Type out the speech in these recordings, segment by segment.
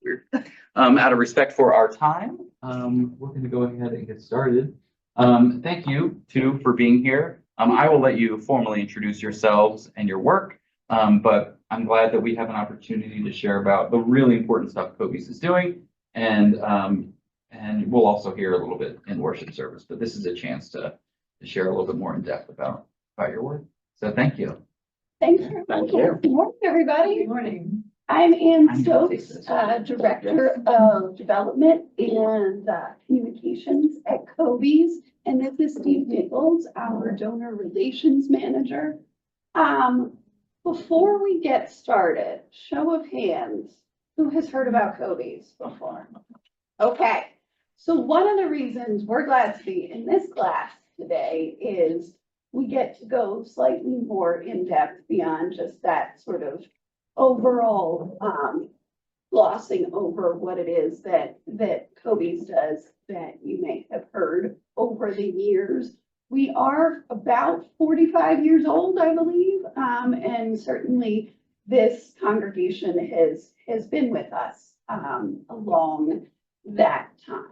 weird. Out of respect for our time, we're going to go ahead and get started. Thank you too for being here. I will let you formally introduce yourselves and your work, but I'm glad that we have an opportunity to share about the really important stuff COBYS is doing, and we'll also hear a little bit in worship service. But this is a chance to share a little bit more in depth about your work. So thank you. Thanks. Thank you. Good morning, everybody. Good morning. I'm I'm Stokes, gonna take this. Director of Development and Communications at COBYS, and this is Steve Nichols, our Donor Relations Manager. Before we get started, show of hands, who has heard about COBYS before? Okay, so one of the reasons we're glad to be in this class today is we get to go slightly more in depth beyond just that sort of overall glossing over what it is that COBYS does that you may have heard over the years. We are about 45 years old, I believe, and certainly this congregation has been with us along that time.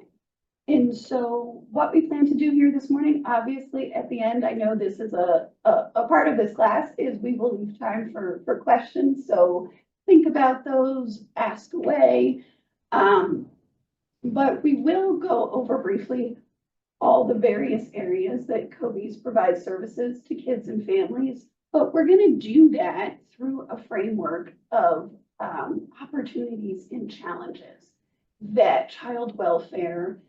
And so what we plan to do here this morning, obviously at the end, I know this is a part of this class, is we will leave time for questions. So think about those, ask away. But we will go over briefly all the various areas that COBYS provides services to kids and families. But we're going to do that through a framework of opportunities and challenges that child welfare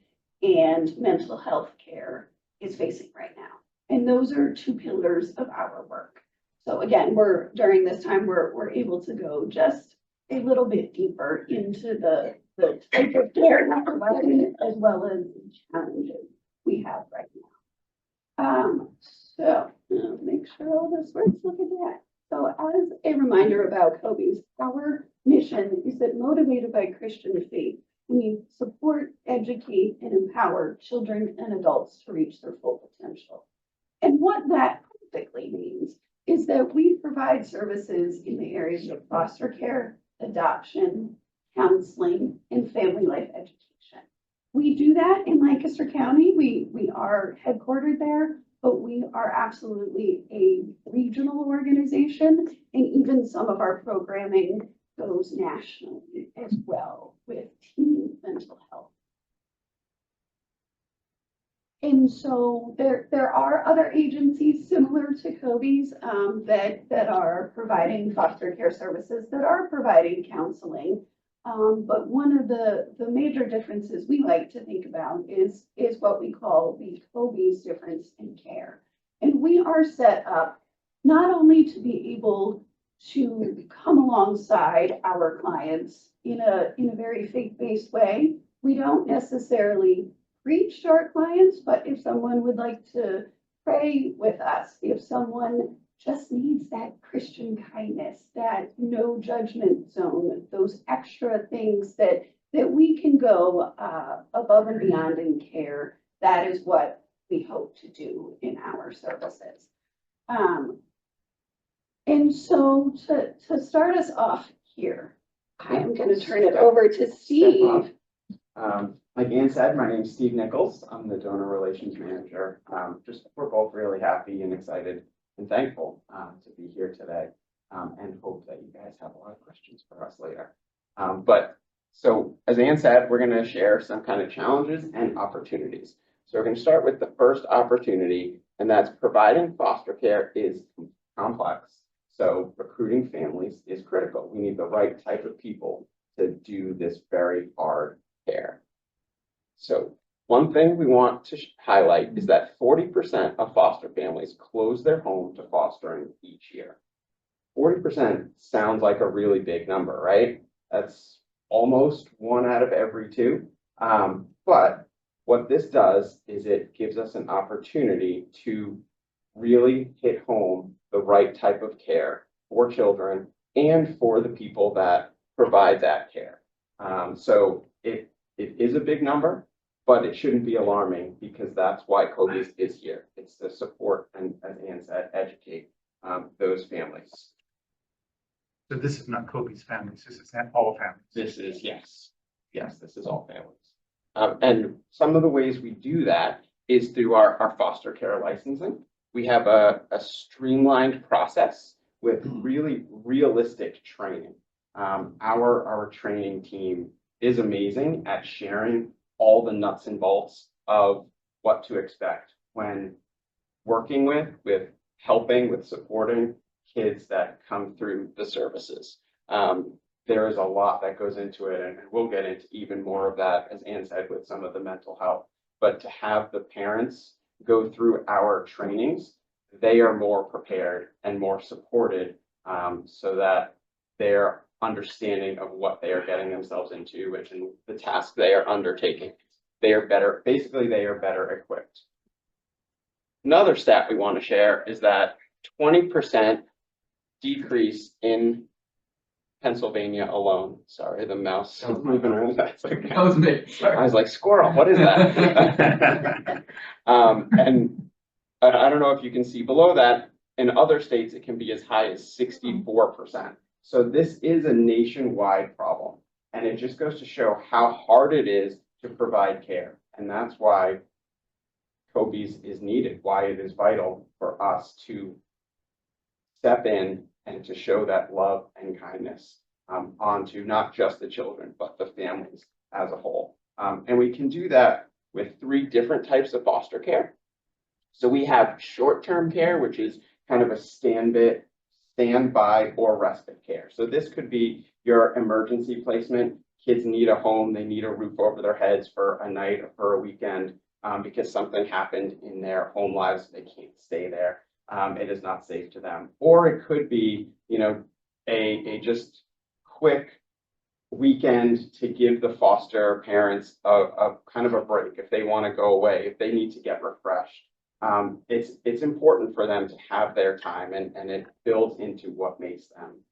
and mental health care is facing right now. And those are two pillars of our work. So again, during this time, we're able to go just a little bit deeper into the type of care as well as the challenges we have right now. So make sure all this works. Look at that. So as a reminder about COBYS, our mission is that motivated by Christian faith, we support, educate, and empower children and adults to reach their full potential. And what that basically means is that we provide services in the areas of foster care, adoption, counseling, and family life education. We do that in Lancaster County. We are headquartered there, but we are absolutely a regional organization, and even some of our programming goes nationally as well with teen mental health. And so there are other agencies similar to COBYS that are providing foster care services, that are providing counseling. But one of the major differences we like to think about is what we call the COBYS difference in care. And we are set up not only to be able to come alongside our clients in a very faith-based way. We don't necessarily preach to our clients, but if someone would like to pray with us, if someone just needs that Christian kindness, that no judgment zone, those extra things that we can go above and beyond in care, that is what we hope to do in our services. And so to start us off here, I am going to turn it over to Steve. Like Ann said, my name is Steve Nichols. I'm the Donor Relations Manager. We're both really happy and excited and thankful to be here today, and hope that you guys have a lot of questions for us later. So as Ann said, we're going to share some kind of challenges and opportunities. So we're going to start with the first opportunity, and that's providing foster care is complex. So recruiting families is critical. We need the right type of people to do this very hard care. So one thing we want to highlight is that 40% of foster families close their home to fostering each year. 40% sounds like a really big number, right? That's almost 1 out of every 2. But what this does is it gives us an opportunity to really hit home the right type of care for children and for the people that provide that care. So it is a big number, but it shouldn't be alarming because that's why COBYS is here. It's to support and, as Ann said, educate those families. So this is not COBYS families, this is all families. This is, yes. yes, this is all families. And some of the ways we do that is through our foster care licensing. We have a streamlined process with really realistic training. Our training team is amazing at sharing all the nuts and bolts of what to expect when working with helping, with supporting kids that come through the services. There is a lot that goes into it, and we'll get into even more of that, as Ann said, with some of the mental health. But to have the parents go through our trainings, they are more prepared and more supported, so that their understanding of what they are getting themselves into and the task they are undertaking, they are better, basically they are better equipped. Another stat we want to share is that 20% decrease in Pennsylvania alone. Sorry, the mouse is moving around. That's okay. That was me. Sorry. I was like, squirrel, what is that? And I don't know if you can see below that, in other states, it can be as high as 64%. So this is a nationwide problem. And it just goes to show how hard it is to provide care. And that's why COBYS is needed, why it is vital for us to step in and to show that love and kindness onto not just the children, but the families as a whole. And we can do that with 3 different types of foster care. So we have short-term care, which is kind of a standby or respite care. So this could be your emergency placement. Kids need a home, they need a roof over their heads for a night or for a weekend because something happened in their home lives, they can't stay there. It is not safe to them. Or it could be, a just quick weekend to give the foster parents a kind of a break if they want to go away, if they need to get refreshed. It's important for them to have their time, and it builds into what makes them,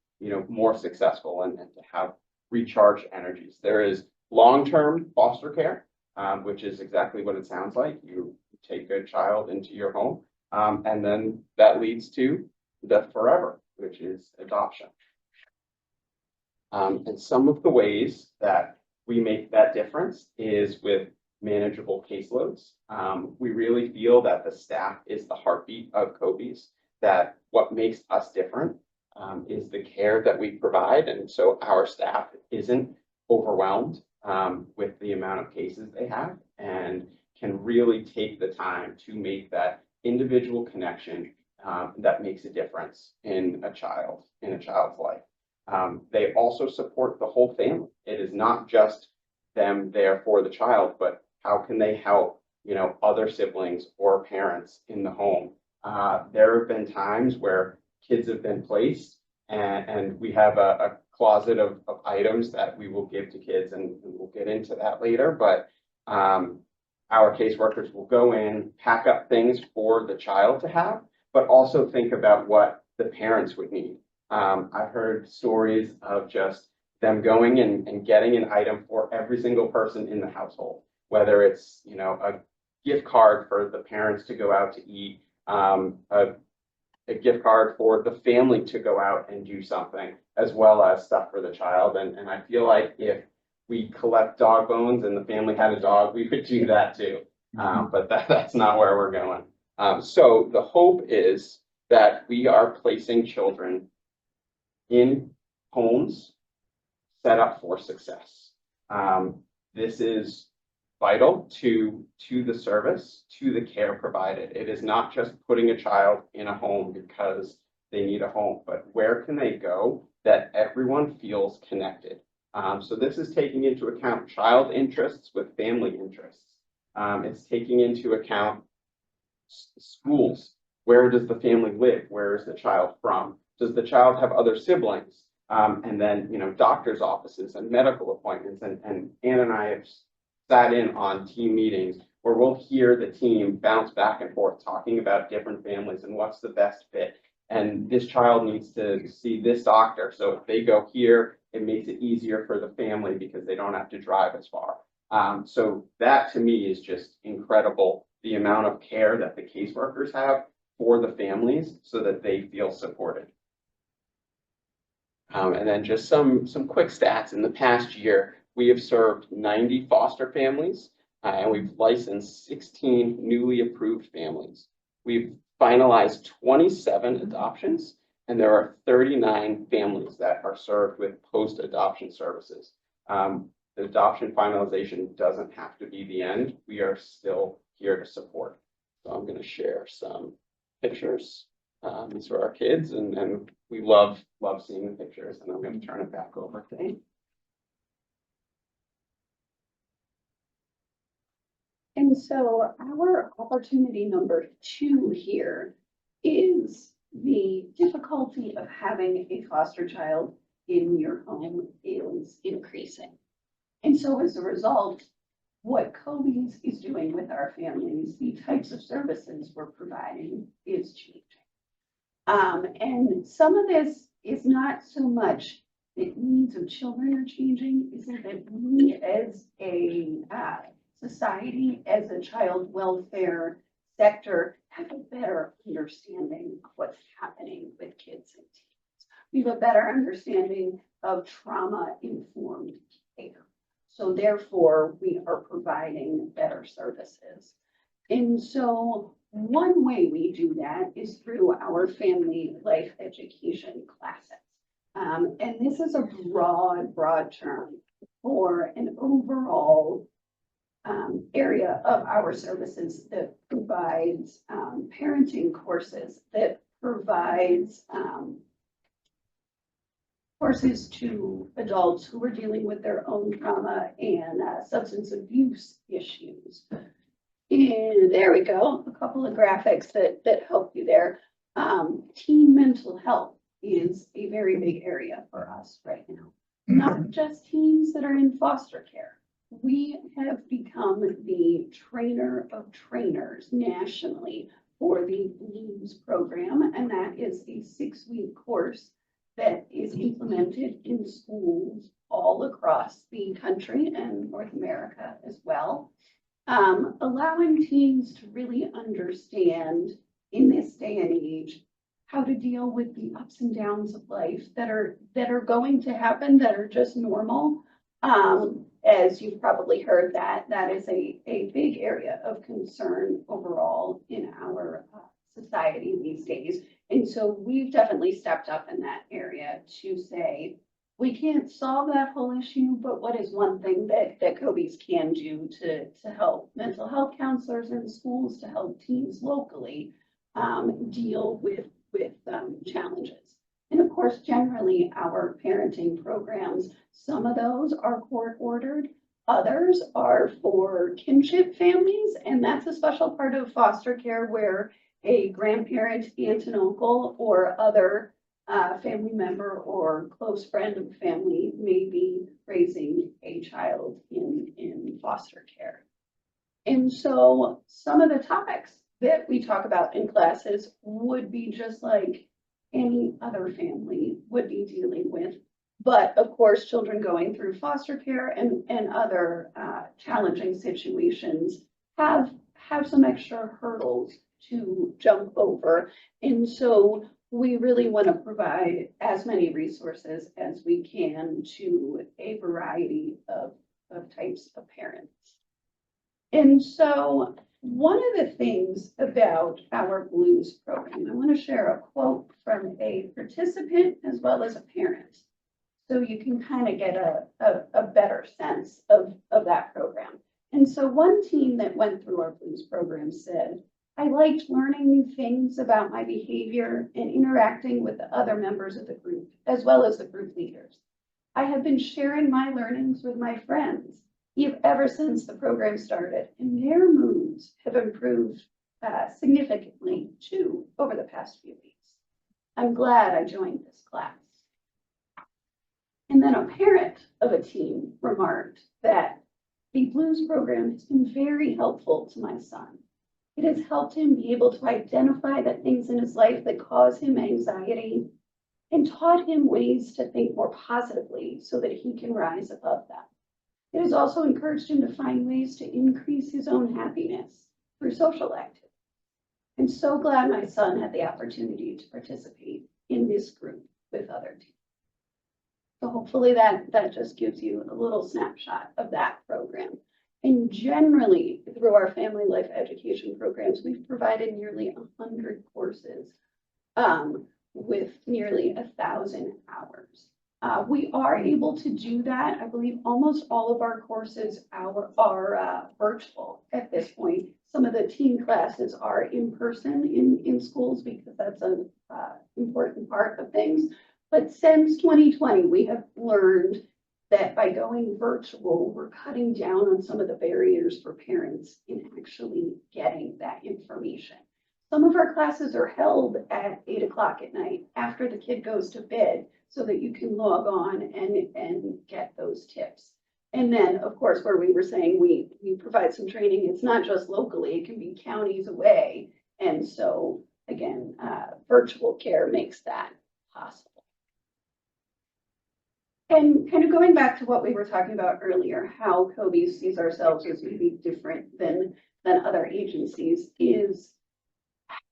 more successful and to have recharged energies. There is long-term foster care, which is exactly what it sounds like. You take a child into your home, and then that leads to the forever, which is adoption. And some of the ways that we make that difference is with manageable caseloads. We really feel that the staff is the heartbeat of COBYS, that what makes us different is the care that we provide. And so our staff isn't overwhelmed with the amount of cases they have and can really take the time to make that individual connection that makes a difference in a child's life. They also support the whole family. It is not just them there for the child, but how can they help, other siblings or parents in the home? There have been times where kids have been placed and we have a closet of items that we will give to kids, and we'll get into that later, but our caseworkers will go in, pack up things for the child to have, but also think about what the parents would need. I've heard stories of just them going and getting an item for every single person in the household, whether it's, a gift card for the parents to go out to eat, a gift card for the family to go out and do something, as well as stuff for the child. And I feel like if we collect dog bones and the family had a dog, we would do that too. But that's not where we're going. So the hope is that we are placing children in homes set up for success. This is vital to the service, to the care provided. It is not just putting a child in a home because they need a home, but where can they go that everyone feels connected? So this is taking into account child interests with family interests. It's taking into account schools. Where does the family live? Where is the child from? Does the child have other siblings? And then, doctor's offices and medical appointments. And Ann and I have sat in on team meetings where we'll hear the team bounce back and forth talking about different families and what's the best fit. And this child needs to see this doctor. So if they go here, it makes it easier for the family because they don't have to drive as far. So that to me is just incredible, the amount of care that the caseworkers have for the families so that they feel supported. And then just some quick stats. In the past year, We have served 90 foster families, and we've licensed 16 newly approved families. We've finalized 27 adoptions, and there are 39 families that are served with post-adoption services. The adoption finalization doesn't have to be the end. We are still here to support. So I'm going to share some pictures. These are our kids, and we love seeing the pictures. And I'm going to turn it back over to Amy. And so our opportunity number 2 here is the difficulty of having a foster child in your home is increasing. And so as a result, what COBYS is doing with our families, the types of services we're providing is changing. And some of this is not so much the needs of children are changing, is that we as a society, as a child welfare sector, have a better understanding of what's happening with kids and teens. We have a better understanding of trauma-informed care. So therefore, we are providing better services. And so one way we do that is through our family life education classes. And this is a broad term for an overall area of our services that provides parenting courses, that provides courses to adults who are dealing with their own trauma and substance abuse issues. And there we go, a couple of graphics that help you there. Teen mental health is a very big area for us right now. Not just teens that are in foster care. We have become the trainer of trainers nationally for the BLUES program, and that is a 6-week course that is implemented in schools all across the country and North America as well, allowing teens to really understand in this day and age how to deal with the ups and downs of life that are going to happen, that are just normal. As you've probably heard, that is a big area of concern overall in our society these days. And so we've definitely stepped up in that area to say, we can't solve that whole issue, but what is one thing that COBYS can do to help mental health counselors in schools, to help teens locally deal with challenges. And of course, generally our parenting programs, some of those are court ordered, others are for kinship families, and that's a special part of foster care where a grandparent, aunt and uncle, or other family member or close friend of the family may be raising a child in foster care. And so some of the topics that we talk about in classes would be just like any other family would be dealing with. But of course, children going through foster care and other challenging situations have some extra hurdles to jump over. And so we really want to provide as many resources as we can to a variety of types of parents. And so one of the things about our BLUES program, I want to share a quote from a participant as well as a parent, so you can kind of get a better sense of that program. And so one teen that went through our BLUES program said, I liked learning new things about my behavior and interacting with the other members of the group, as well as the group leaders. I have been sharing my learnings with my friends ever since the program started, and their moods have improved significantly too over the past few weeks. I'm glad I joined this class. And then a parent of a teen remarked that the BLUES program has been very helpful to my son. It has helped him be able to identify the things in his life that cause him anxiety and taught him ways to think more positively so that he can rise above them. It has also encouraged him to find ways to increase his own happiness through social activity. I'm so glad my son had the opportunity to participate in this group with other teens. So hopefully that just gives you a little snapshot of that program. And generally, through our family life education programs, we've provided nearly 100 courses with nearly 1,000 hours. We are able to do that. I believe almost all of our courses are virtual at this point. Some of the teen classes are in person in schools because that's an important part of things. But since 2020, we have learned that by going virtual, we're cutting down on some of the barriers for parents in actually getting that information. Some of our classes are held at 8 o'clock at night after the kid goes to bed so that you can log on and get those tips. And then, of course, where we were saying we provide some training, it's not just locally, it can be counties away. And so, again, virtual care makes that possible. And kind of going back to what we were talking about earlier, how COBYS sees ourselves as maybe different than other agencies is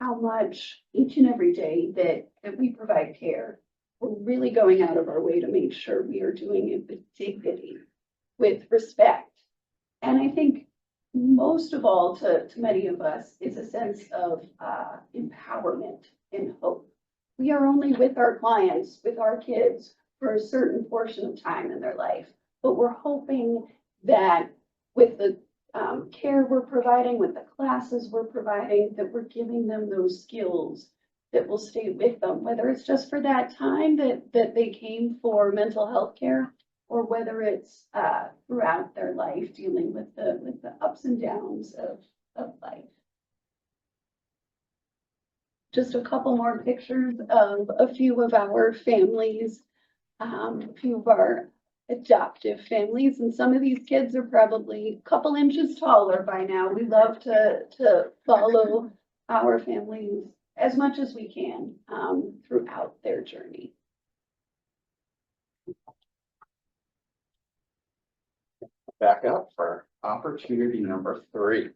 how much each and every day that we provide care, we're really going out of our way to make sure we are doing it with dignity, with respect. And I think most of all to many of us is a sense of empowerment and hope. We are only with our clients, with our kids, for a certain portion of time in their life. But we're hoping that with the care we're providing, with the classes we're providing, that we're giving them those skills that will stay with them, whether it's just for that time that they came for mental health care, or whether it's throughout their life dealing with the ups and downs of life. Just a couple more pictures of a few of our families. A few of our adoptive families, and some of these kids are probably a couple inches taller by now. We love to follow our families as much as we can throughout their journey. Back up for opportunity number 3.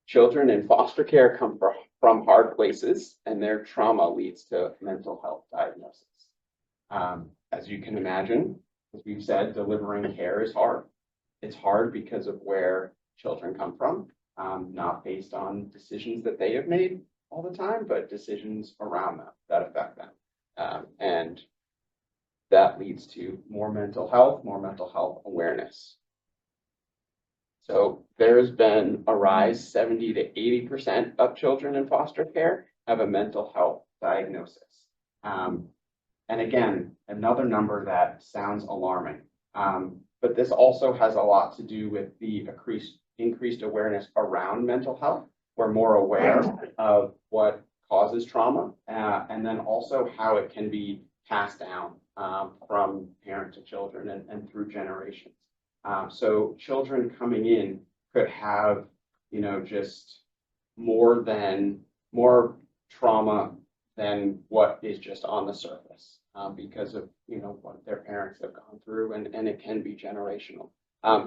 Children in foster care come from hard places, and their trauma leads to mental health diagnosis. As you can imagine, as we've said, delivering care is hard. It's hard because of where children come from, not based on decisions that they have made all the time, but decisions around them that affect them. And that leads to more mental health awareness. So there's been a rise, 70 to 80% of children in foster care have a mental health diagnosis. And again, another number that sounds alarming, but this also has a lot to do with the increased awareness around mental health. We're more aware of what causes trauma, and then also how it can be passed down from parent to children and through generations. So children coming in could have, just more trauma than what is just on the surface, because of, what their parents have gone through, and it can be generational.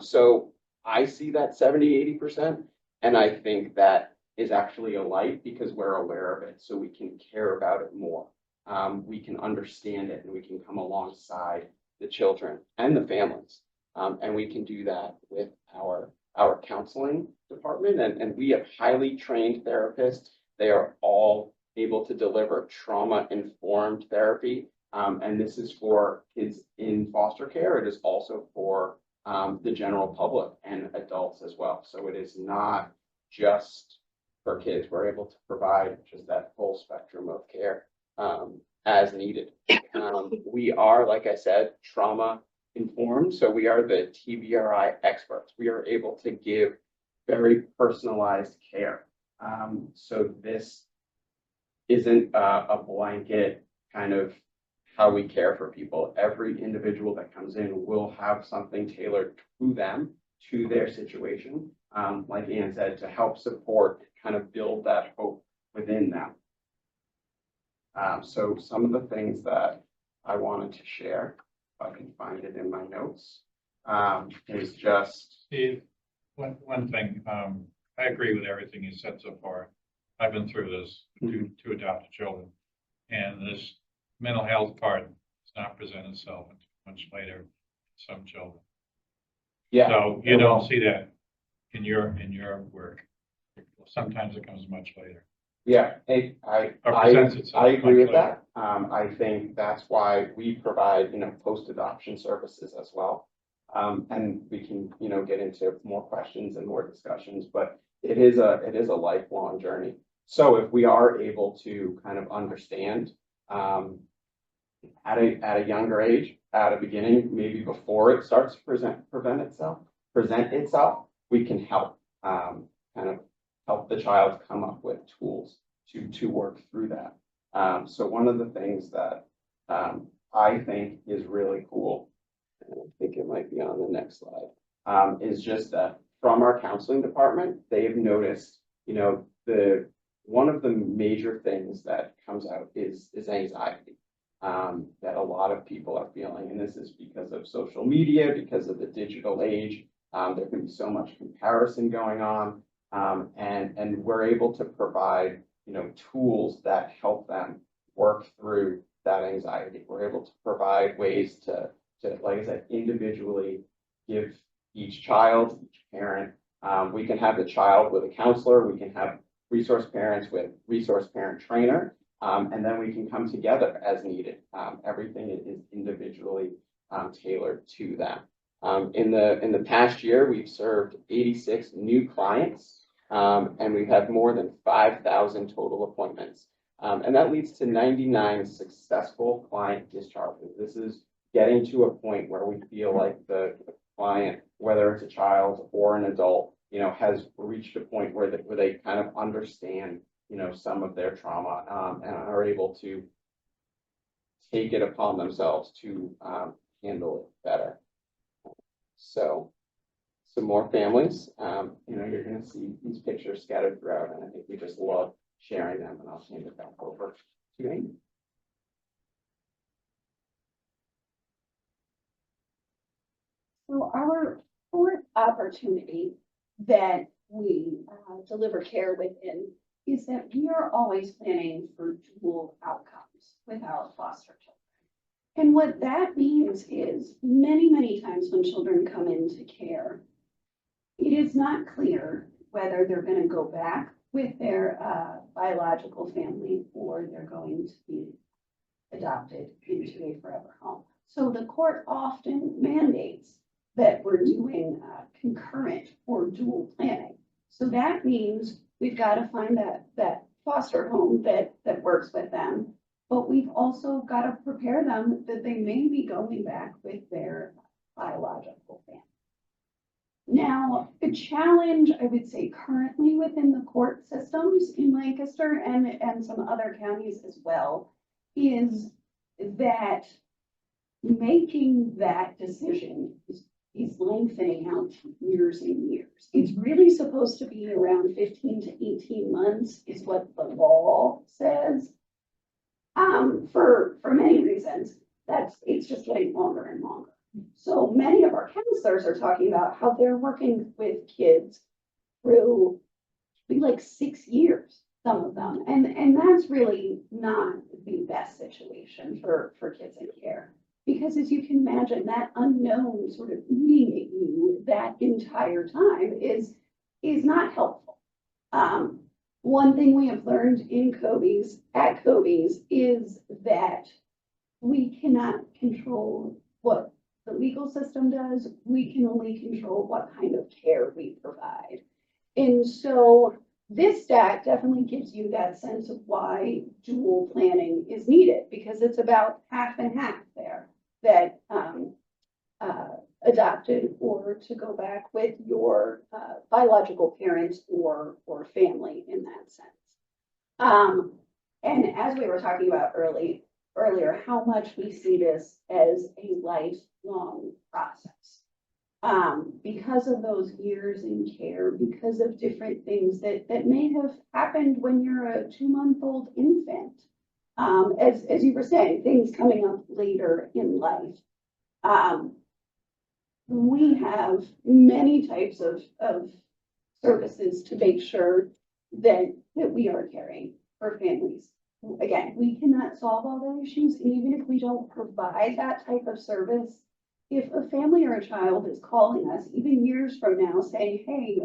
So I see that 70, 80%, and I think that is actually a light because we're aware of it, so we can care about it more. We can understand it, and we can come alongside the children and the families. And we can do that with our counseling department, and we have highly trained therapists. They are all able to deliver trauma-informed therapy, and this is for kids in foster care. It is also for the general public and adults as well. So it is not just for kids. We're able to provide just that full spectrum of care as needed. We are, like I said, trauma informed. So we are the TBRI experts. We are able to give very personalized care. So this isn't a blanket kind of how we care for people. Every individual that comes in will have something tailored to them, to their situation. Like Ann said, to help support, kind of build that hope within them. So some of the things that I wanted to share, if I can find it in my notes, is just. Steve, one thing, I agree with everything you said so far. I've been through this, two adopted children, and this mental health part does not present itself much later, some children. Yeah. So you don't see that in your work. Sometimes it comes much later. Yeah, Or presents itself I agree much with that. I think that's why we provide, post-adoption services as well. And we can, get into more questions and more discussions, but it is a lifelong journey. So if we are able to kind of understand, at a younger age, at a beginning, maybe before it starts to present itself, we can help, kind of help the child come up with tools to work through that. So one of the things that I think is really cool, and I think it might be on the next slide, is just that from our counseling department, they've noticed, one of the major things that comes out is anxiety. That a lot of people are feeling, and this is because of social media, because of the digital age. There can be so much comparison going on. And we're able to provide, tools that help them work through that anxiety. We're able to provide ways to, like I said, individually give each child, each parent. We can have the child with a counselor. We can have resource parents with resource parent trainer. And then we can come together as needed. Everything is individually tailored to them. In the past year, we've served 86 new clients. And we've had more than 5,000 total appointments. And that leads to 99 successful client discharges. This is getting to a point where we feel like the client, whether it's a child or an adult, has reached a point where they kind of understand, some of their trauma, and are able to take it upon themselves to handle it better. So some more families, you're going to see these pictures scattered throughout, and I think we just love sharing them, and I'll hand it back over to Amy. So our fourth opportunity that we deliver care within is that we are always planning for dual outcomes with our foster children. And what that means is many times when children come into care, it is not clear whether they're going to go back with their biological family or they're going to be adopted into a forever home. So the court often mandates that we're doing concurrent or dual planning. So that means we've got to find that foster home that works with them, but we've also got to prepare them that they may be going back with their biological family. Now, the challenge, I would say, currently within the court systems in Lancaster and some other counties as well, is that making that decision is lengthening out years and years. It's really supposed to be around 15 to 18 months is what the law says. For many reasons, it's just getting longer and longer. So many of our counselors are talking about how they're working with kids through like 6 years, some of them. And that's really not the best situation for kids in care. Because as you can imagine, that unknown sort of eating at you that entire time is not helpful. One thing we have learned in at COBYS is that we cannot control what the legal system does. We can only control what kind of care we provide. And so this stat definitely gives you that sense of why dual planning is needed, because it's about half and half there, that adopted or to go back with your biological parents or family in that sense. And as we were talking about earlier, how much we see this as a lifelong process. Because of those years in care, because of different things that may have happened when you're a 2-month-old infant. As you were saying, things coming up later in life. We have many types of services to make sure that we are caring for families again, we cannot solve all the issues, and even if we don't provide that type of service, if a family or a child is calling us, even years from now, saying, hey,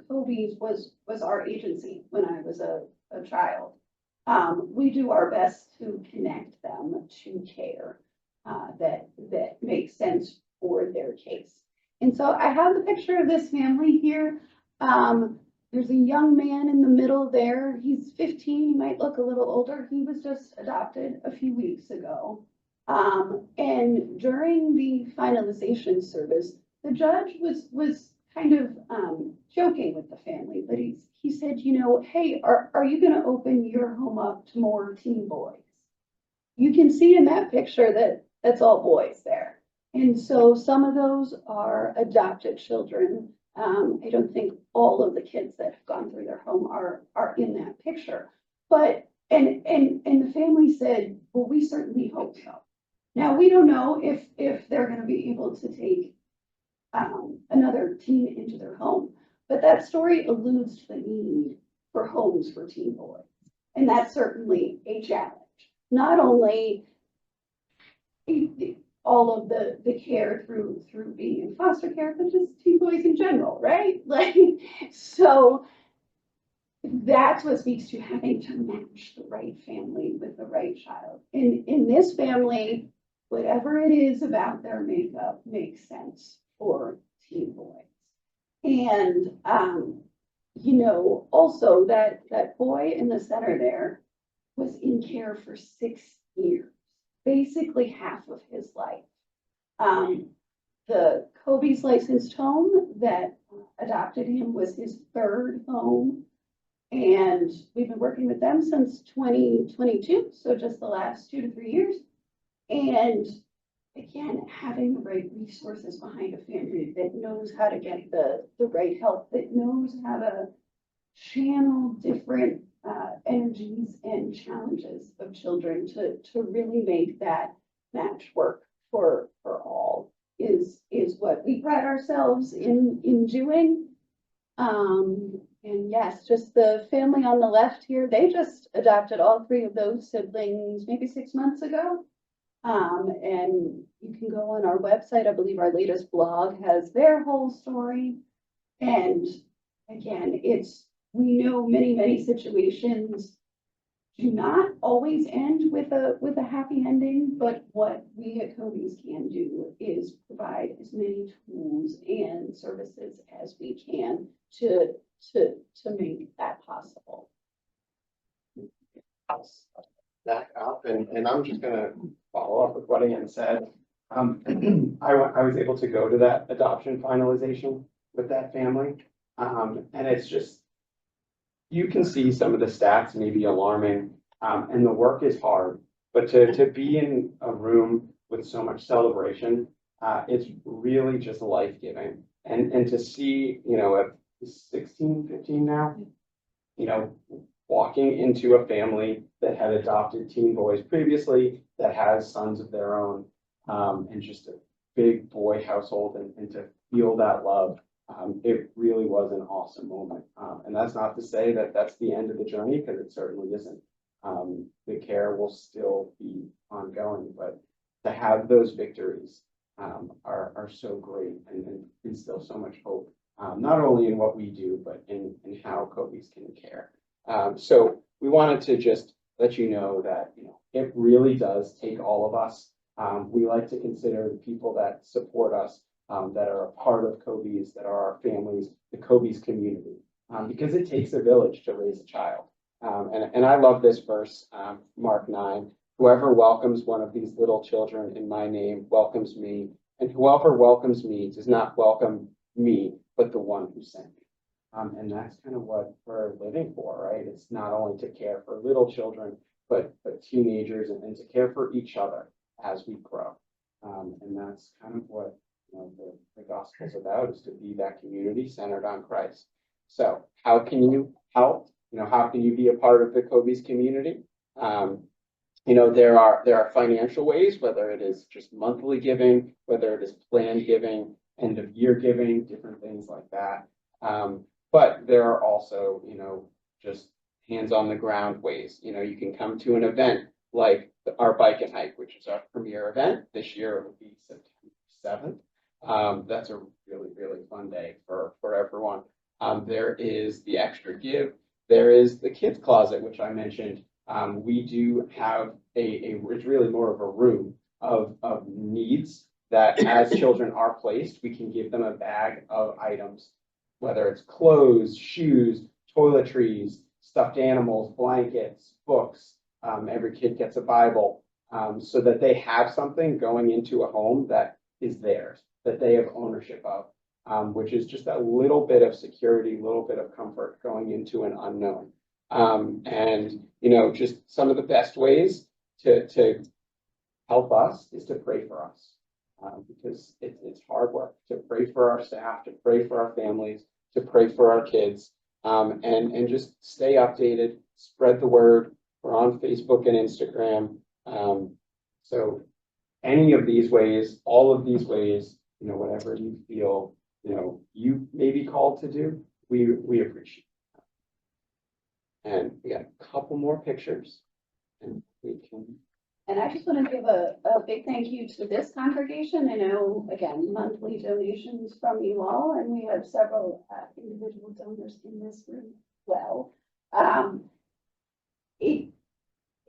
COBYS was our agency when I was a child. We do our best to connect them to care that makes sense for their case. And so I have the picture of this family here. There's a young man in the middle there. He's 15, he might look a little older. He was just adopted a few weeks ago. And during the finalization service, the judge was kind of joking with the family, but he said, you know, hey, are you going to open your home up to more teen boys? You can see in that picture that that's all boys there. And so some of those are adopted children. I don't think all of the kids that have gone through their home are in that picture. But and the family said, well, we certainly hope so. Now we don't know if they're going to be able to take another teen into their home, but that story alludes to the need for homes for teen boys, and that's certainly a challenge. Not only all of the care through being in foster care, but just teen boys in general, right? Like, so that's what speaks to having to match the right family with the right child. In this family, whatever it is about their makeup makes sense for teen boys. And, you know, also that boy in the center there was in care for 6 years, basically half of his life. The COBYS licensed home that adopted him was his third home. And we've been working with them since 2022, so just the last 2 to 3 years. And again, having the right resources behind a family that knows how to get the right help, that knows how to channel different energies and challenges of children to really make that match work for all is what we pride ourselves in doing. And yes, just the family on the left here, they just adopted all 3 of those siblings maybe 6 months ago. And you can go on our website. I believe our latest blog has their whole story. And again, we know many situations do not always end with a happy ending, but what we at COBYS can do is provide as many tools and services as we can to make that possible. Back up, and I'm just gonna follow up with what Ann said. I was able to go to that adoption finalization with that family. And it's just, you can see some of the stats may be alarming, and the work is hard, but to be in a room with so much celebration, it's really just life-giving. And to see, you know, at 16, 15 now, you know, walking into a family that had adopted teen boys previously, that has sons of their own, and just a big boy household, and to feel that love, it really was an awesome moment. And that's not to say that that's the end of the journey, because it certainly isn't. The care will still be ongoing, but to have those victories are so great and instill so much hope, not only in what we do, but in how COBYS can care. So we wanted to just let you know that, you know, it really does take all of us. We like to consider the people that support us, that are a part of COBYS, that are our families, the COBYS community, because it takes a village to raise a child. And I love this verse, Mark 9, whoever welcomes one of these little children in my name welcomes me, and whoever welcomes me does not welcome me, but the one who sent me. And that's kind of what we're living for, right? It's not only to care for little children, but teenagers, and to care for each other as we grow. And that's kind of what, you know, the gospel is about, is to be that community centered on Christ. So how can you help? You know, how can you be a part of the COBYS community? You know, there are financial ways, whether it is just monthly giving, whether it is planned giving, end of year giving, different things like that. But there are also, you know, just hands on the ground ways. You know, you can come to an event like our Bike and Hike, which is our premier event. This year it will be September 7th. That's a really, really fun day for everyone. There is the Extra Give. There is the Kids Closet, which I mentioned. We do have it's really more of a room of needs that as children are placed, we can give them a bag of items, whether it's clothes, shoes, toiletries, stuffed animals, blankets, books. Every kid gets a Bible, so that they have something going into a home that is theirs, that they have ownership of, which is just a little bit of security, a little bit of comfort going into an unknown. And, you know, just some of the best ways to help us is to pray for us. Because it's hard work to pray for our staff, to pray for our families, to pray for our kids, and just stay updated, spread the word. We're on Facebook and Instagram. So any of these ways, all of these ways, you know, whatever you feel, you know, you may be called to do, we appreciate it. And we got a couple more pictures and we can. And I just want to give a big thank you to this congregation. I know, again, monthly donations from you all, and we have several individual donors in this room as well.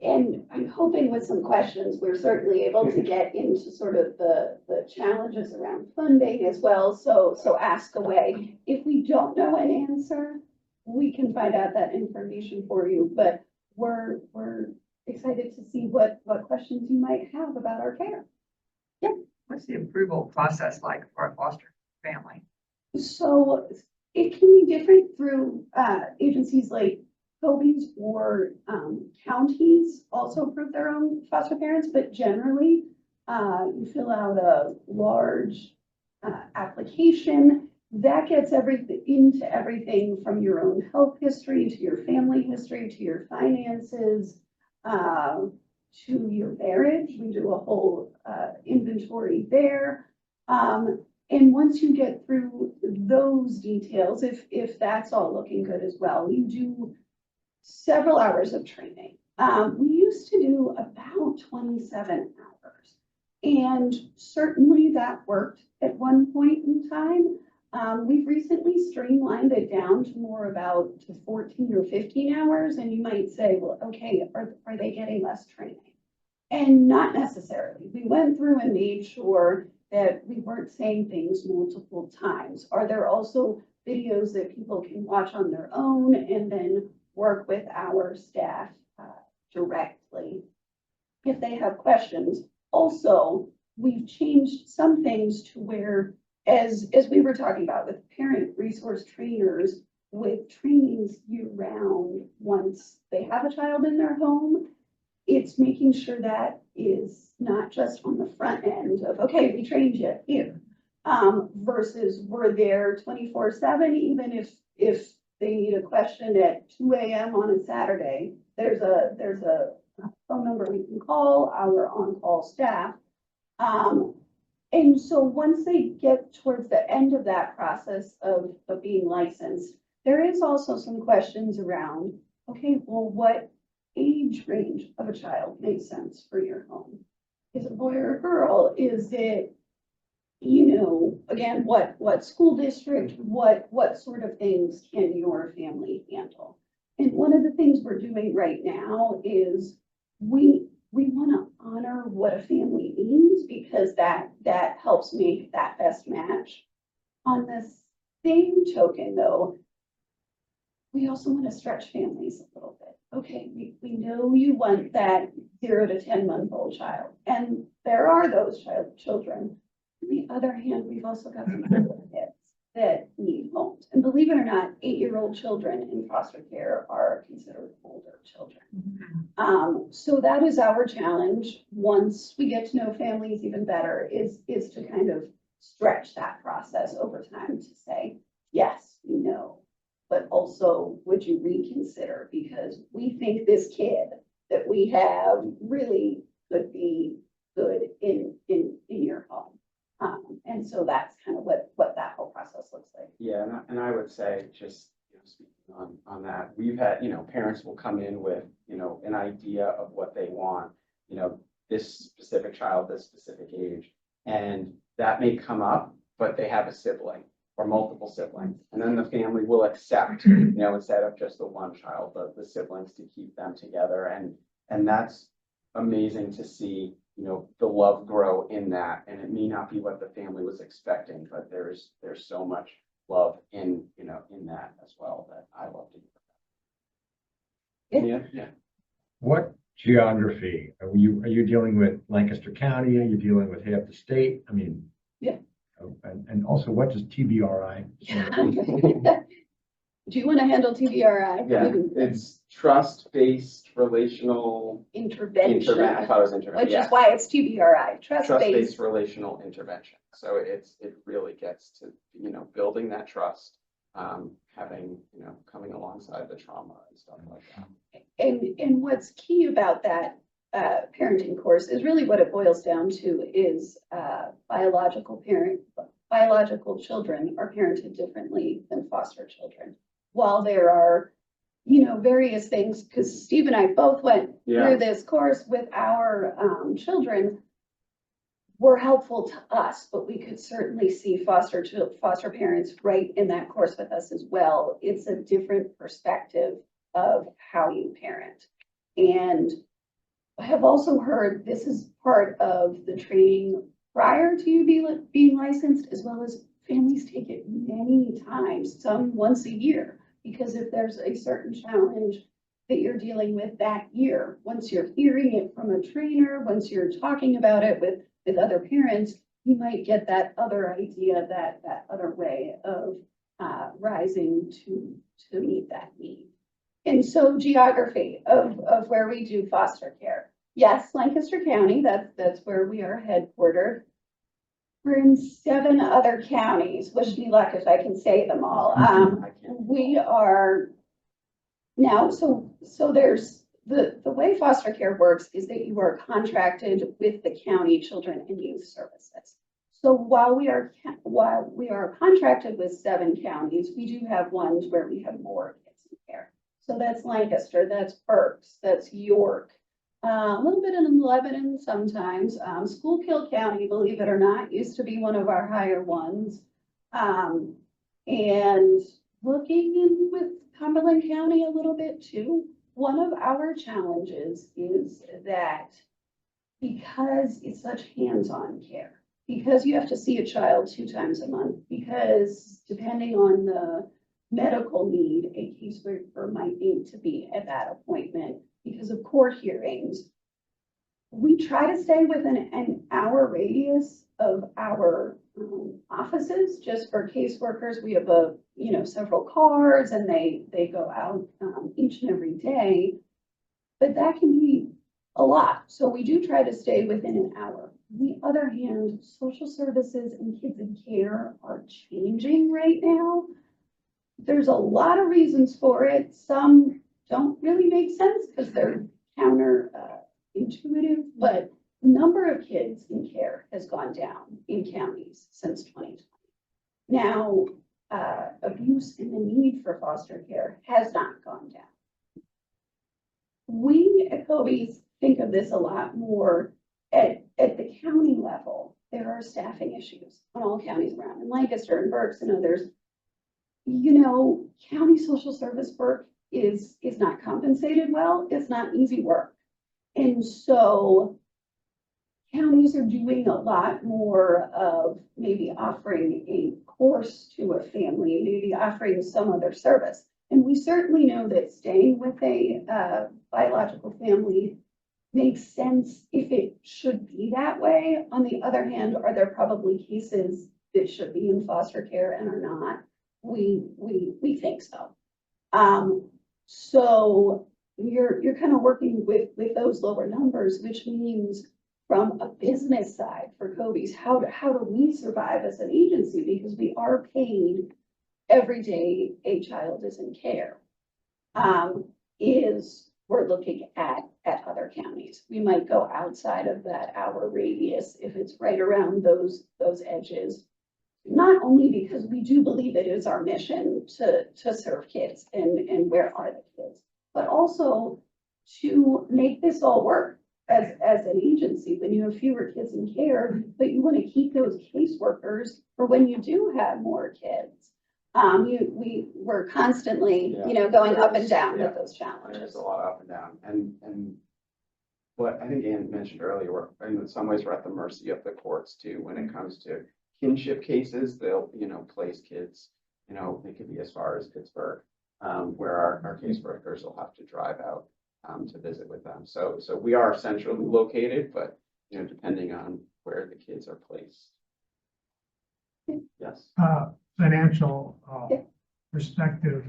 And I'm hoping with some questions, we're certainly able to get into sort of the challenges around funding as well. So ask away. If we don't know an answer, we can find out that information for you, but we're excited to see what questions you might have about our care. What's the approval process like for a foster family? So it can be different through agencies like COBYS or counties also approve their own foster parents, but generally you fill out a large application that gets everything from your own health history to your family history to your finances to your marriage. We do a whole inventory there. And once you get through those details, if that's all looking good as well, you do several hours of training. We used to do about 27 hours, and certainly that worked at one point in time. We've recently streamlined it down to more about 14 or 15 hours, and you might say, well, okay, are they getting less training? And not necessarily. We went through and made sure that we weren't saying things multiple times. Are there also videos that people can watch on their own and then work with our staff directly if they have questions? Also, we've changed some things to where, as we were talking about with parent resource trainers, with trainings year round, once they have a child in their home, it's making sure that is not just on the front end of, okay, we trained you here, versus we're there 24/7, even if they need a question at 2 a.m. on a Saturday, there's a phone number we can call our on-call staff. And so once they get towards the end of that process of being licensed, there is also some questions around, okay, well, what age range of a child makes sense for your home? Is it a boy or a girl? Is it, you know, again, what school district, what sort of things can your family handle? And one of the things we're doing right now is we want to honor what a family means, because that helps make that best match. On the same token, though, we also want to stretch families a little bit. Okay, we know you want that 0 to 10-month-old child, and there are those children. On the other hand, we've also got some older kids that need homes. And believe it or not, 8-year-old children in foster care are considered older children. So that is our challenge. Once we get to know families even better, is to kind of stretch that process over time to say, yes, we know, but also would you reconsider, because we think this kid that we have really could be good in your home. And so that's kind of what that whole process looks like. Yeah, and I would say, just, you know, speaking on that. We've had, parents will come in with, an idea of what they want, this specific child, this specific age. And that may come up, but they have a sibling or multiple siblings. And then the family will accept, instead of just the one child, the siblings to keep them together. And that's amazing to see, the love grow in that. And it may not be what the family was expecting, but there's so much love in that as well that I love to hear. Yeah. What geography? Are you dealing with Lancaster County? Are you dealing with half the state? I mean. Yeah. And also, what does TBRI? Do you want to handle TBRI? Yeah, it's trust-based relational Intervention, I thought it was intervention. which is why it's TBRI, trust-based. Trust-based relational intervention. So it really gets to, building that trust, having, coming alongside the trauma and stuff like that. And what's key about that parenting course is really what it boils down to is biological children are parented differently than foster children. While there are, various things, because Steve and I both went through this course with our children, were helpful to us, but we could certainly see foster parents right in that course with us as well. It's a different perspective of how you parent. And I have also heard this is part of the training prior to you being licensed, as well as families take it many times, some once a year, because if there's a certain challenge that you're dealing with that year, once you're hearing it from a trainer, once you're talking about it with other parents, you might get that other idea, that other way of rising to meet that need. And so geography of where we do foster care. Yes, Lancaster County, that's where we are headquartered. We're in 7 other counties. Wish me luck if I can say them all. We are now, so there's the way foster care works is that you are contracted with the county children and youth services. So while we are contracted with 7 counties, we do have ones where we have more kids in care. So that's Lancaster, that's Berks, that's York, a little bit in Lebanon sometimes. Schuylkill County, believe it or not, used to be one of our higher ones. And looking in with Cumberland County a little bit too. One of our challenges is that because it's such hands-on care, because you have to see a child 2 times a month, because depending on the medical need, a caseworker might need to be at that appointment because of court hearings. We try to stay within an hour radius of our offices just for caseworkers. We have several cars and they go out each and every day, but that can be a lot. So we do try to stay within an hour. On the other hand, social services and kids in care are changing right now. There's a lot of reasons for it. Some don't really make sense because they're intuitive, but the number of kids in care has gone down in counties since 2020. Now, abuse and the need for foster care has not gone down. We at COBYS think of this a lot more at the county level. There are staffing issues on all counties around, in Lancaster and Berks and others. County social service work is not compensated well. It's not easy work. And so counties are doing a lot more of maybe offering a course to a family, maybe offering some other service. And we certainly know that staying with a biological family makes sense if it should be that way. On the other hand, are there probably cases that should be in foster care and are not? We think so. So you're kind of working with those lower numbers, which means from a business side for COBYS, how do we survive as an agency? Because we are paid every day a child is in care. We're looking at other counties. We might go outside of that hour radius if it's right around those edges. not only because we do believe it is our mission to serve kids and where are the kids, but also to make this all work as an agency, when you have fewer kids in care, but you want to keep those caseworkers for when you do have more kids. We're constantly, going up and down with those There's challenges. a lot up and down, and what I think Ann mentioned earlier, in some ways, we're at the mercy of the courts too, when it comes to kinship cases. They'll, place kids, they could be as far as Pittsburgh, where our caseworkers will have to drive out to visit with them. So we are centrally located, but, depending on where the kids are placed. Yes. Financial Yeah. perspective,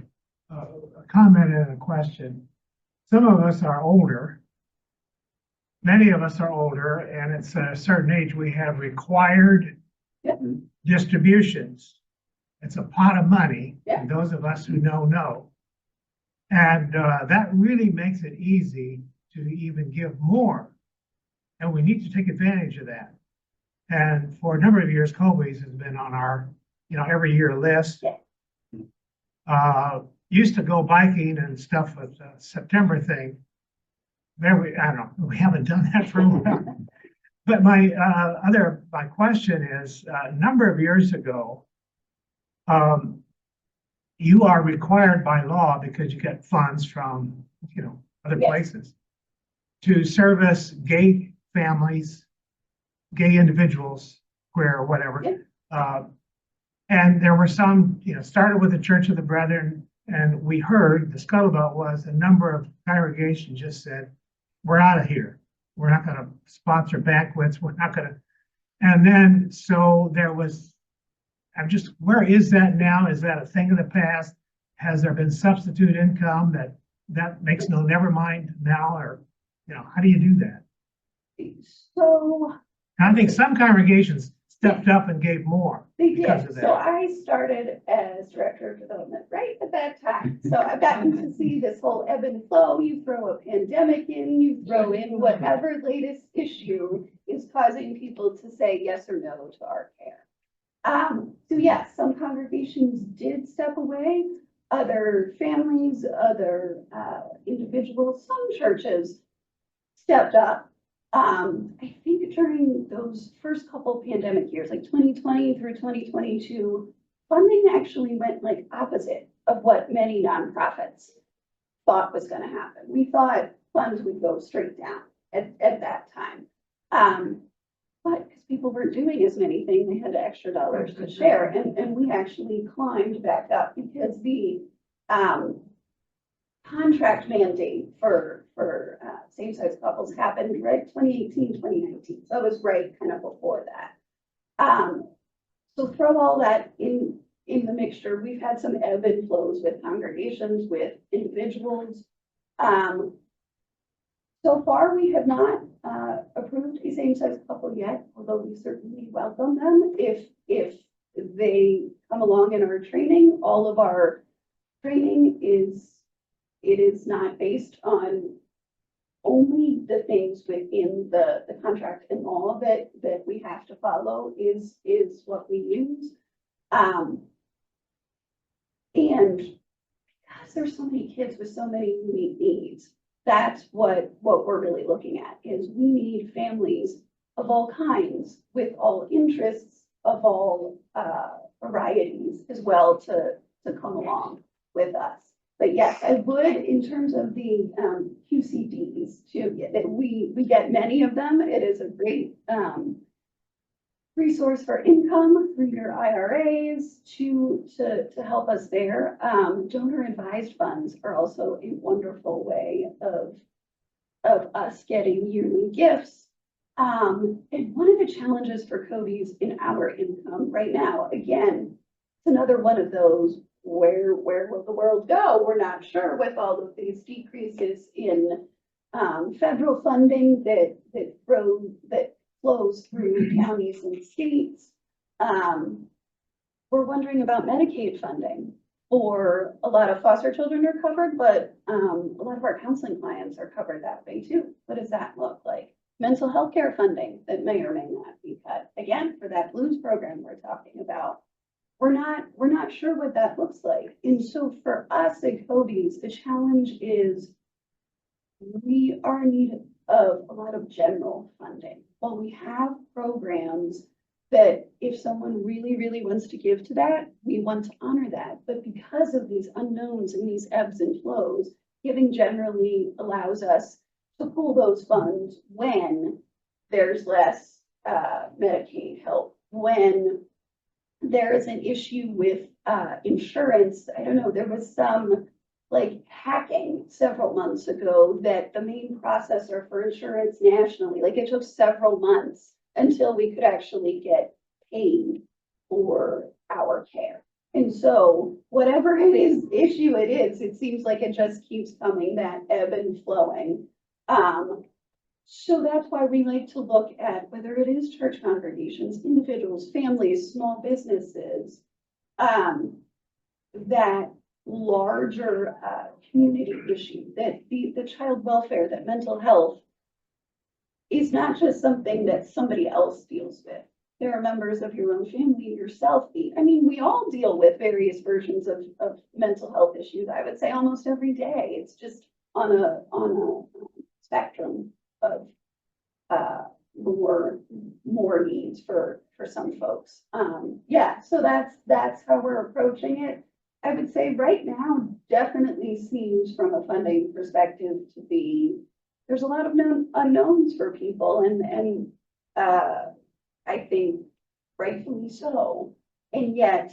a comment and a question. Some of us are older. Many of us are older, and it's at a certain age, we have required Yeah. distributions. It's a pot of money, Yeah. and those of us who know. And that really makes it easy to even give more. And we need to take advantage of that. And for a number of years, COBYS has been on our, every year list. Yeah. Used to go biking and stuff with the September thing. I don't know, we haven't done that for a while. But my question is, a number of years ago, you are required by law, because you get funds from, other Yes. places, to service gay families, gay individuals, queer or whatever. Yeah. And there were some, started with the Church of the Brethren, and we heard the scuttlebutt was a number of congregations just said, we're out of here. We're not going to sponsor banquets. We're not going to. And then, so there was, where is that now? Is that a thing of the past? Has there been substitute income that makes never mind now? Or, how do you do that? So And I think some congregations stepped up and gave more. they because did. of that. So I started as director of development right at that time. So I've gotten to see this whole ebb and flow. You throw a pandemic in, you throw in whatever latest issue is causing people to say yes or no to our care. So yes, some congregations did step away. Other families, other individuals, some churches stepped up. I think during those first couple pandemic years, like 2020 through 2022, funding actually went like opposite of what many nonprofits thought was going to happen. We thought funds would go straight down at that time. But because people weren't doing as many things, they had extra dollars to share. And we actually climbed back up because the contract mandate for same-sex couples happened right 2018, 2019. So it was right kind of before that. So throw all that in the mixture. We've had some ebb and flows with congregations, with individuals. So far, we have not approved a same-sex couple yet, although we certainly welcome them if they come along in our training. All of our training is not based on only the things within the contract and law that we have to follow is what we use. And because there's so many kids with so many unique needs, that's what we're really looking at is we need families of all kinds with all interests of all varieties as well to come along with us. But yes, I would, in terms of the QCDs too, that we get many of them. It is a great resource for income through your IRAs to help us there. Donor advised funds are also a wonderful way of us getting yearly gifts. And one of the challenges for COBYS in our income right now, again, it's another one of those where will the world go? We're not sure with all of these decreases in federal funding that flows through counties and states. We're wondering about Medicaid funding. For a lot of foster children are covered, but a lot of our counseling clients are covered that way too. What does that look like? Mental health care funding that may or may not be cut. Again, for that blues program we're talking about. we're not sure what that looks like. And so for us at COBYS, the challenge is we are in need of a lot of general funding. While we have programs that if someone really, really wants to give to that, we want to honor that. But because of these unknowns and these ebbs and flows, giving generally allows us to pull those funds when there's less Medicaid help, when there is an issue with insurance. I don't know, there was some like hacking several months ago that the main processor for insurance nationally, like it took several months until we could actually get paid for our care. And so whatever issue it is, it seems like it just keeps coming, that ebb and flowing. So that's why we like to look at whether it is church congregations, individuals, families, small businesses, that larger community issue, that the child welfare, that mental health is not just something that somebody else deals with. There are members of your own family, yourself. I mean, we all deal with various versions of mental health issues. I would say almost every day. It's just on a spectrum of more needs for some folks. Yeah, so that's how we're approaching it. I would say right now definitely seems from a funding perspective to be, there's a lot of unknowns for people, and I think rightfully so. And yet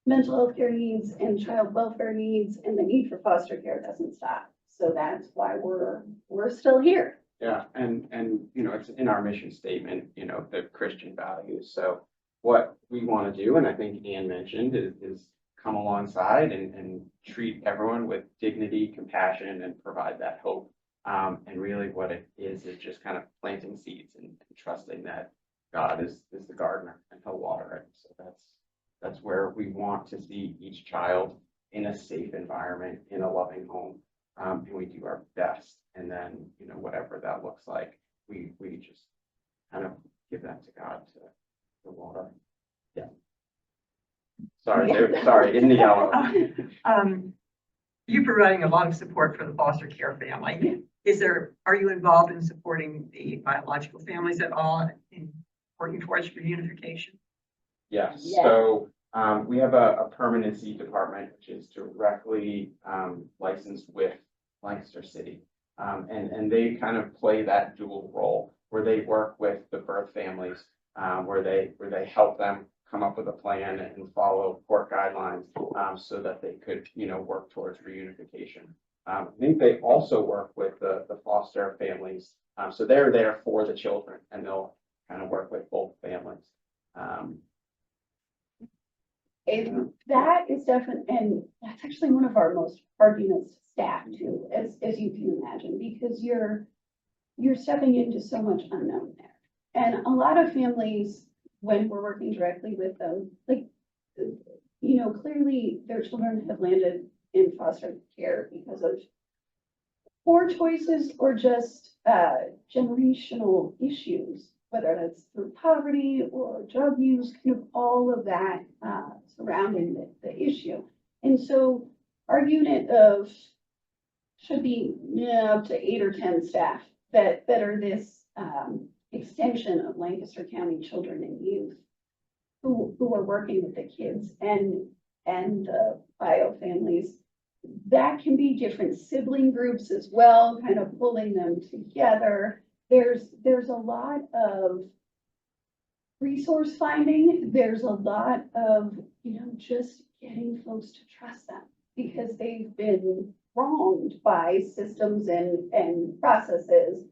mental health care needs and child welfare needs and the need for foster care doesn't stop. So that's why we're still here. Yeah, and you know, it's in our mission statement, you know, the Christian values. So what we want to do, and I think Ann mentioned, is come alongside and treat everyone with dignity, compassion, and provide that hope. And really what it is just kind of planting seeds and trusting that God is the gardener and he'll water it. So that's where we want to see each child in a safe environment, in a loving home. And we do our best. And then, you know, whatever that looks like, we just kind of give that to God to water. Yeah. Sorry, Yeah. sorry, in the yellow. You're providing a lot of support for the foster care family. Are you involved in supporting the biological families at all in working towards reunification? Yes, Yes. so we have a permanency department, which is directly licensed with Lancaster City. And they kind of play that dual role where they work with the birth families, where they help them come up with a plan and follow court guidelines so that they could, you know, work towards reunification. I think they also work with the foster families. So they're there for the children and they'll kind of work with both families. And that is definitely, and that's actually one of our most hardest staff too, as you can imagine, because you're stepping into so much unknown there. And a lot of families, when we're working directly with them, like, you know, clearly their children have landed in foster care because of poor choices or just generational issues, whether that's through poverty or drug use, kind of all of that surrounding the issue. And so our unit of should be up to 8 or 10 staff that are this extension of Lancaster County children and youth who are working with the kids and the bio families. That can be different sibling groups as well, kind of pulling them together. There's a lot of resource finding. There's a lot of, you know, just getting folks to trust them because they've been wronged by systems and processes.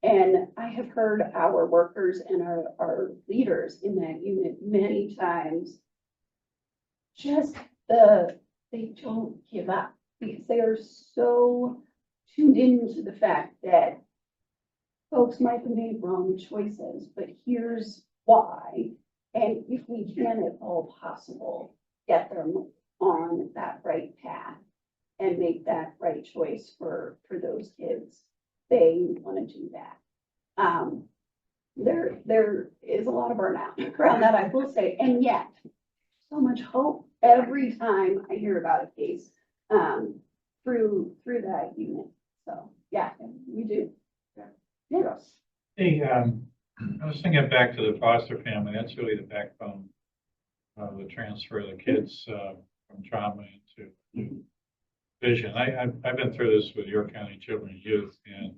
And I have heard our workers and our leaders in that unit many times just they don't give up because they are so tuned into the fact that folks might have made wrong choices, but here's why. And if we can at all possible, get them on that right path and make that right choice for those kids, they want to do that. There is a lot of burnout around that, I will say, and yet so much hope every time I hear about a case, through that unit. So, yeah, we do. Yeah. Yes. Hey, I was thinking back to the foster family, that's really the backbone of the transfer of the kids, from trauma into new vision. I've been through this with York County Children and Youth, and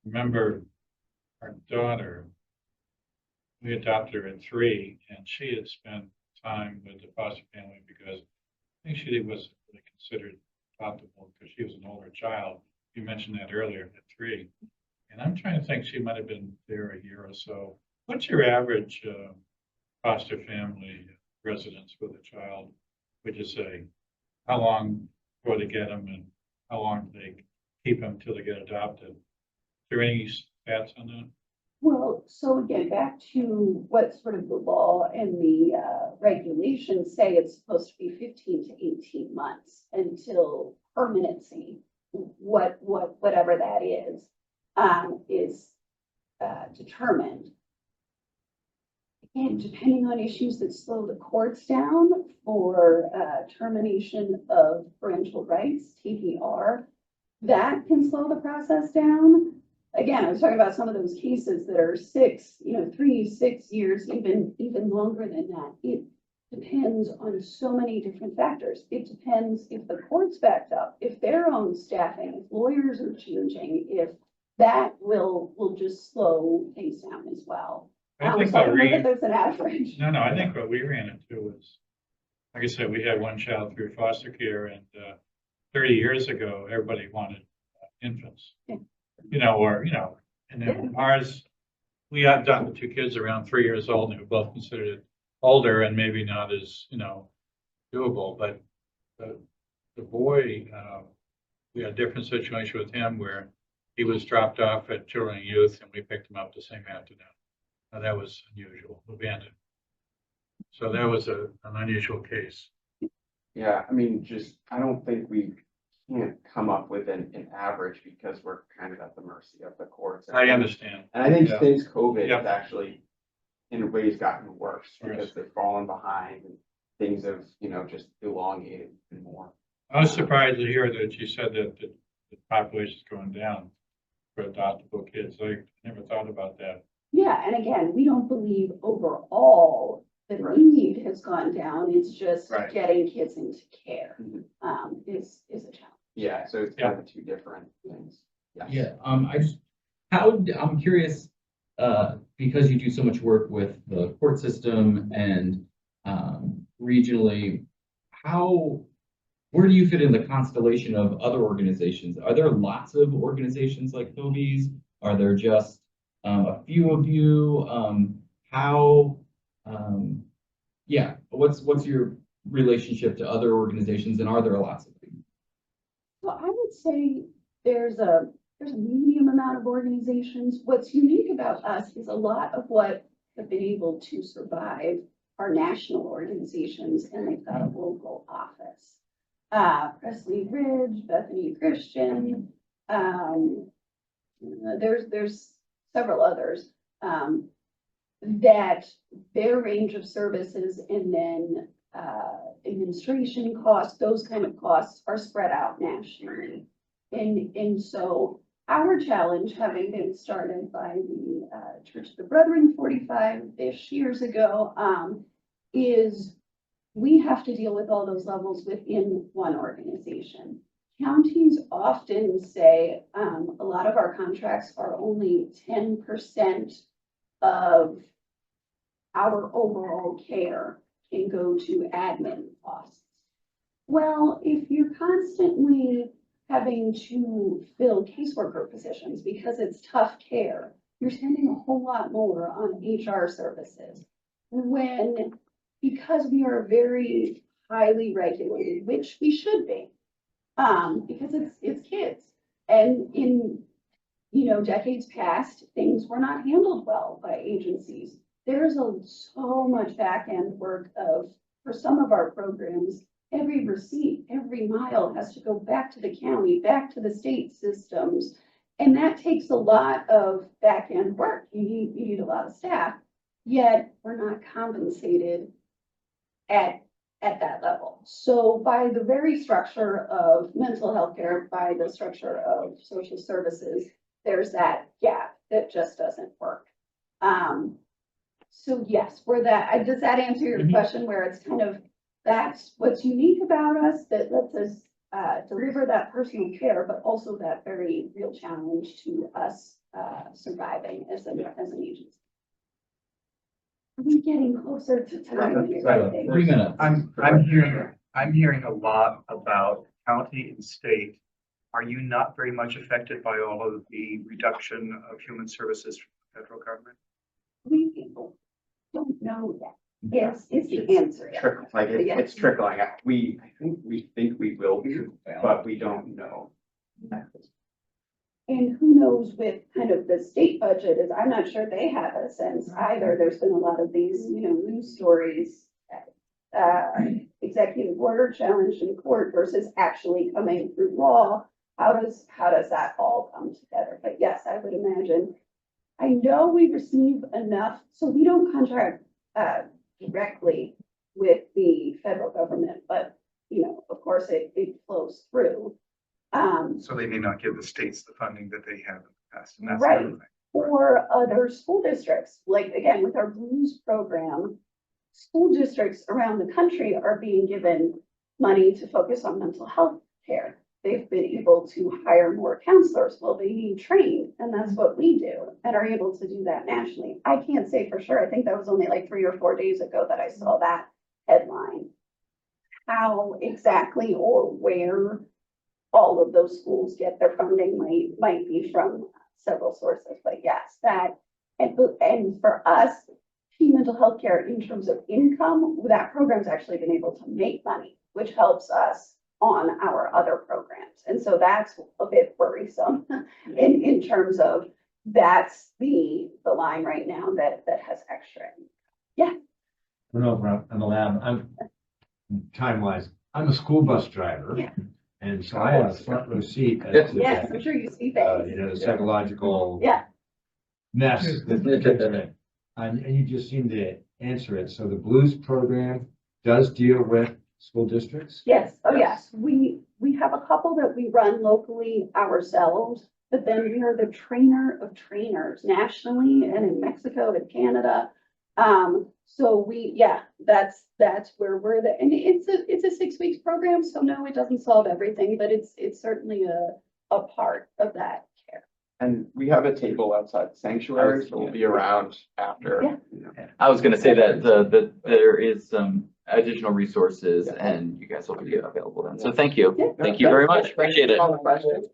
remember our daughter, we adopted her at 3, and she had spent time with the foster family because I think she wasn't really considered adoptable because she was an older child. You mentioned that earlier at 3. And I'm trying to think, she might have been there a year or so. What's your average foster family residence with a child? Would you say, how long before they get them and how long do they keep them till they get adopted? Is there any stats on that? Well, so again, back to what sort of the law and the regulations say, it's supposed to be 15 to 18 months until permanency, whatever that is determined. And depending on issues that slow the courts down for termination of parental rights, TPR, that can slow the process down. Again, I was talking about some of those cases that are 3, 6 years, even longer than that. It depends on so many different factors. It depends if the court's backed up, if their own staffing, if lawyers are changing, if that will just slow things down as well. I think So I what don't know that there's an average. No, I think what we ran into was, like I said, we had one child through foster care, and 30 years ago, everybody wanted infants. Yeah. And then ours, we adopted 2 kids around 3 years old, and they were both considered older and maybe not as, doable. But the boy, we had a different situation with him where he was dropped off at Children and Youth, and we picked him up the same afternoon. Now, that was unusual, abandoned. So that was an unusual case. Yeah, I mean, I don't think we can't come up with an average because we're kind of at the mercy of the courts. I understand. And I think Yeah. since COVID, Yeah. it's actually in ways gotten worse Right. because they've fallen behind and things have, just elongated even more. I was surprised to hear that you said that the population is going down for adoptable kids. I never thought about that. Yeah, and again, we don't believe overall the Right. need has gone down. It's just Right. getting kids into care Mhm. is a challenge. Yeah, so it's kind of 2 different things. Yes. Yeah, I'm curious, because you do so much work with the court system and, regionally, where do you fit in the constellation of other organizations? Are there lots of organizations like COBYS? Are there just, a few of you? What's your relationship to other organizations, and are there lots of them? Well, I would say there's a medium amount of organizations. What's unique about us is a lot of what have been able to survive are national organizations, and they've got a local office. Presley Ridge, Bethany Christian, there's several others, that their range of services and then, administration costs, those kind of costs are spread out nationally. And so our challenge, having been started by the Church of the Brethren 45-ish years ago, is we have to deal with all those levels within one organization. Counties often say a lot of our contracts are only 10% of our overall care can go to admin costs. Well, if you're constantly having to fill caseworker positions because it's tough care, you're spending a whole lot more on HR services. Because we are very highly regulated, which we should be, because it's kids. And in, decades past, things were not handled well by agencies. There's so much back end work for some of our programs, every receipt, every mile has to go back to the county, back to the state systems. And that takes a lot of back end work. You need a lot of staff, yet we're not compensated at that level. So by the very structure of mental health care, by the structure of social services, there's that gap that just doesn't work. So yes, for that, does that answer your question where it's kind of, that's what's unique about us that lets us deliver that personal care, but also that very real challenge to us surviving as an agency. Are we getting closer to time here? I think? 3 minutes. I'm hearing a lot about county and state. Are you not very much affected by all of the reduction of human services from the federal government? We don't know yet. Yes, is the answer. Trickle, like Yeah. it's trickling out. I think we will be, but we don't know. And who knows with kind of the state budget is, I'm not sure they have a sense either. There's been a lot of these, news stories. Executive order challenged in court versus actually coming through law. How does that all come together? But yes, I would imagine. I know we receive enough, so we don't contract directly with the federal government, but of course it flows through. So they may not give the states the funding that they have in the past. And that's Right. the other thing. Or other school districts, like again, with our Blues program, school districts around the country are being given money to focus on mental health care. They've been able to hire more counselors. Well, they need trained, and that's what we do, and are able to do that nationally. I can't say for sure. I think that was only like 3 or 4 days ago that I saw that headline. How exactly or where all of those schools get their funding might be from several sources, but yes, that, and for us, team mental health care in terms of income, that program's actually been able to make money, which helps us on our other programs. And so that's a bit worrisome in terms of that's the line right now that has extra. I don't know if I'm allowed, time-wise, I'm a school bus driver. Yeah. And so I have a front row seat. as to Yes, the, I'm sure you see things. the psychological Yeah. mess that the kids are in. And you just seem to answer it. So the Blues program does deal with school districts? Yes, oh yes, we have a couple that we run locally ourselves, but then we are the trainer of trainers nationally and in Mexico and Canada. So that's where we're the, and it's a 6 weeks program, so no, it doesn't solve everything, but it's certainly a part of that care. And we have a table outside the sanctuary, so we'll be around after. Yeah. I was gonna say that there is some additional resources and you guys will be available then. So thank you. Yeah. Thank you very much. Appreciate it. All the questions.